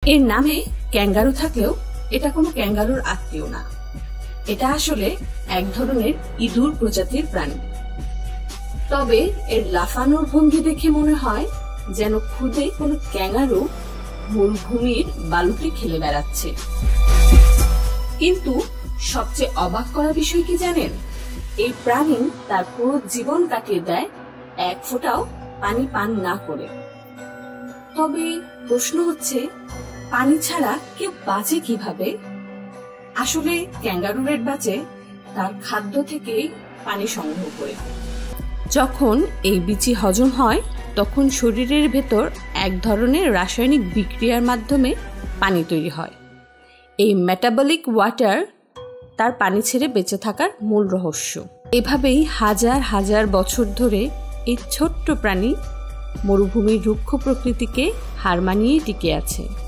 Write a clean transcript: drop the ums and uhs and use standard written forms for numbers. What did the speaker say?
এর নামে ক্যাঙ্গারু থাকলেও এটা কোনো ক্যাঙ্গারুর আত্মীয় না। এটা আসলে এক ধরনের ইঁদুর প্রজাতির প্রাণী। তবে এর লাফানোর ভঙ্গি দেখে মনে হয় যেন খুদে কোনো ক্যাঙ্গারু মরুভূমির বালুতে খেলে বেড়াচ্ছে। কিন্তু সবচেয়ে অবাক করা বিষয় কি জানেন? এই প্রাণী তার পুরো জীবন কাটিয়ে দেয় এক ফোঁটাও পানি পান না করে। তবে প্রশ্ন হচ্ছে, পানি ছাড়া কেউ বাঁচে কিভাবে? আসলে ক্যাঙ্গারু রেড বাঁচে তার খাদ্য থেকেই পানি সংগ্রহ করে। যখন এই বিচি হজম হয় তখন শরীরের ভেতর এক ধরনের রাসায়নিক বিক্রিয়ার মাধ্যমে পানি তৈরি হয়। এই মেটাবলিক ওয়াটার তার পানি ছেড়ে বেঁচে থাকার মূল রহস্য। এভাবেই হাজার হাজার বছর ধরে এই ছোট্ট প্রাণী মরুভূমির রুক্ষ প্রকৃতিকে হার মানিয়ে টিকে আছে।